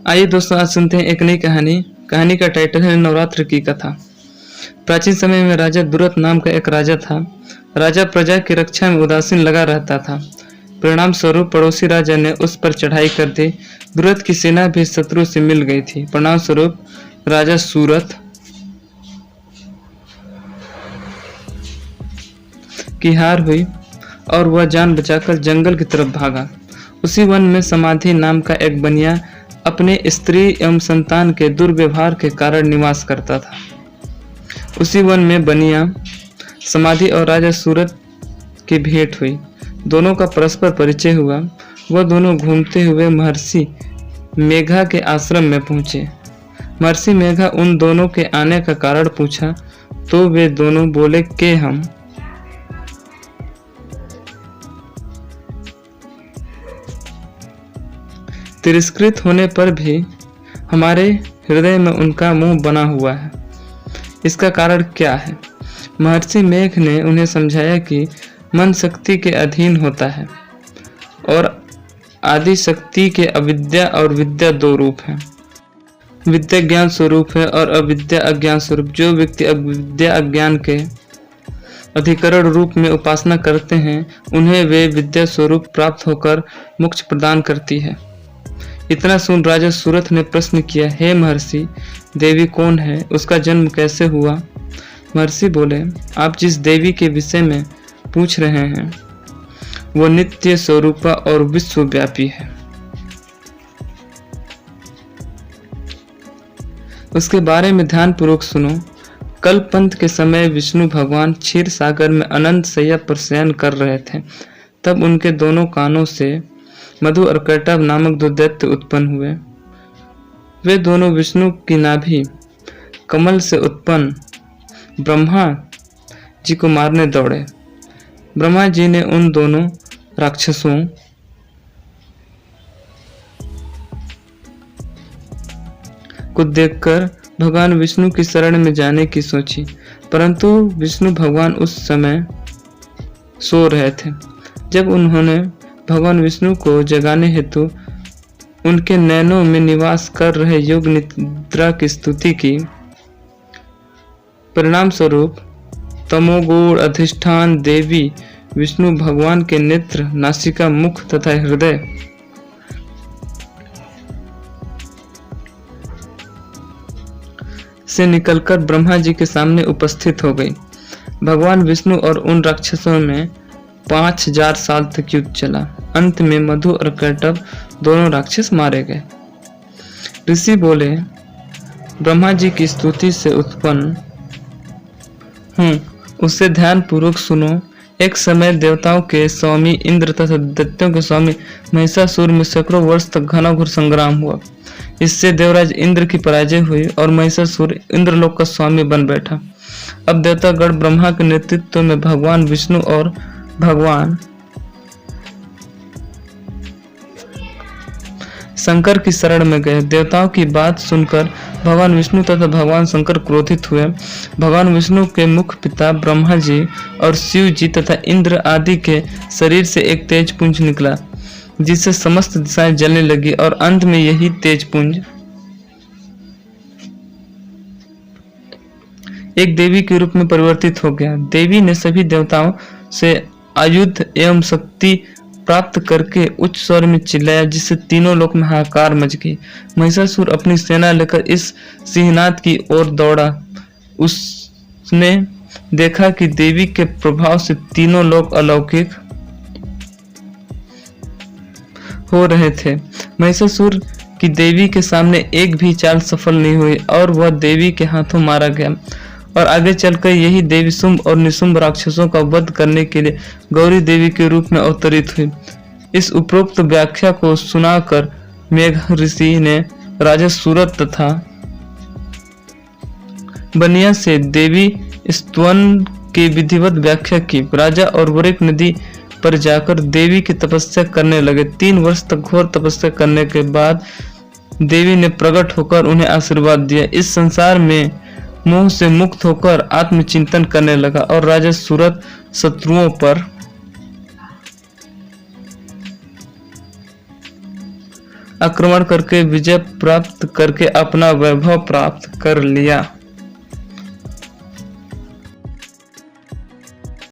आइए दोस्तों, आज सुनते हैं एक नई कहानी। कहानी का टाइटल है नवरात्र की कथा। प्राचीन समय में राजा दुरत नाम का एक राजा था। राजा प्रजा की रक्षा में उदासीन लगा रहता था। परिणाम स्वरूप पड़ोसी राजा ने उस पर चढ़ाई कर दी। दुरत की सेना भी शत्रु से मिल गई थी। परिणाम स्वरूप राजा सूरत की हार हुई और वह जान बचाकर जंगल की तरफ भागा। उसी वन में समाधि नाम का एक बनिया अपने स्त्री एवं संतान के दुर्व्यवहार के कारण निवास करता था। उसी वन में बनिया, समाधि और राजा सूरत की भेंट हुई। दोनों का परस्पर परिचय हुआ। वह दोनों घूमते हुए महर्षि मेघा के आश्रम में पहुंचे। महर्षि मेघा उन दोनों के आने का कारण पूछा तो वे दोनों बोले कि हम तिरस्कृत होने पर भी हमारे हृदय में उनका मुंह बना हुआ है। इसका कारण क्या है? महर्षि मेघ ने उन्हें समझाया कि मन शक्ति के अधीन होता है और आदि शक्ति के अविद्या और विद्या दो रूप हैं। विद्या ज्ञान स्वरूप है और अविद्या अज्ञान स्वरूप। जो व्यक्ति अविद्या अज्ञान के अधिकरण रूप में उपासना करते हैं, उन्हें वे विद्या स्वरूप प्राप्त होकर मोक्ष प्रदान करती है। इतना सुन राजा सूरत ने प्रश्न किया, हे महर्षि, देवी कौन है? उसका जन्म कैसे हुआ? महर्षि बोले, आप जिस देवी के विषय में पूछ रहे हैं वो नित्य स्वरूपा और विश्वव्यापी है। उसके बारे में ध्यान पूर्वक सुनो। कल्पंत के समय विष्णु भगवान क्षीर सागर में अनंत शैया पर शयन कर रहे थे। तब उनके दोनों कानों से मधु और कैटभ नामक दो दैत्य उत्पन्न हुए। वे दोनों विष्णु की नाभि कमल से उत्पन्न ब्रह्मा जी को मारने दौड़े। ब्रह्मा जी ने उन दोनों राक्षसों को देखकर भगवान विष्णु की शरण में जाने की सोची, परंतु विष्णु भगवान उस समय सो रहे थे। जब उन्होंने भगवान विष्णु को जगाने हेतु उनके नैनों में निवास कर रहे योग निद्रा की स्तुति की, परिणाम स्वरूप तमोगुण अधिष्ठान देवी विष्णु भगवान के नेत्र, नासिका, मुख तथा हृदय से निकलकर ब्रह्मा जी के सामने उपस्थित हो गई। भगवान विष्णु और उन राक्षसों में 5000 साल तक युद्ध चला। अंत में मधु और कैटभ दोनों राक्षस मारे गए। ऋषि बोले, ब्रह्मा जी की स्तुति से उत्पन्न हूँ, उससे ध्यान पूर्वक सुनो। एक समय देवताओं के स्वामी इंद्र तथा दैत्यों के स्वामी महिषासुर में सैकड़ों वर्ष तक घना-घोर संग्राम हुआ। इससे देवराज इंद्र की पराजय हुई और महिषासुर इंद्रलोक का स्वामी बन बैठा। अब देवतागण ब्रह्मा के नेतृत्व में भगवान विष्णु और भगवान शंकर की शरण में गए। देवताओं की बात सुनकर भगवान विष्णु तथा भगवान शंकर क्रोधित हुए। भगवान विष्णु के मुख पिता ब्रह्मा जी और शिव जी तथा इंद्र आदि के शरीर से एक तेज पुंज निकला, जिससे समस्त दिशाएं जलने लगी और अंत में यही तेज पुंज एक देवी के रूप में परिवर्तित हो गया। देवी ने सभी देवताओं से आयुध एवं शक्ति प्राप्त करके उच्च स्वर में चिल्लाया, जिससे तीनों लोक में हाहाकार मच गई। महिषासुर अपनी सेना लेकर इस सिंहनाद की ओर दौड़ा। उसने देखा कि देवी के प्रभाव से तीनों लोग अलौकिक हो रहे थे। महिषासुर की देवी के सामने एक भी चाल सफल नहीं हुई और वह देवी के हाथों मारा गया। और आगे चलकर यही देवी शुंभ और निशुंभ राक्षसों का वध करने के लिए गौरी देवी के रूप में अवतरित हुई। इस उपरोक्त व्याख्या को सुनाकर मेघ ऋषि ने राजा सूरत तथा बनिया से देवी स्तवन की विधिवत व्याख्या की। राजा और वरिक नदी पर जाकर देवी की तपस्या करने लगे। 3 वर्ष तक घोर तपस्या करने के बाद देवी ने प्रकट होकर उन्हें आशीर्वाद दिया। इस संसार में मोह से मुक्त होकर आत्मचिंतन करने लगा और राजा सूरत शत्रुओं पर आक्रमण करके विजय प्राप्त करके अपना वैभव प्राप्त कर लिया।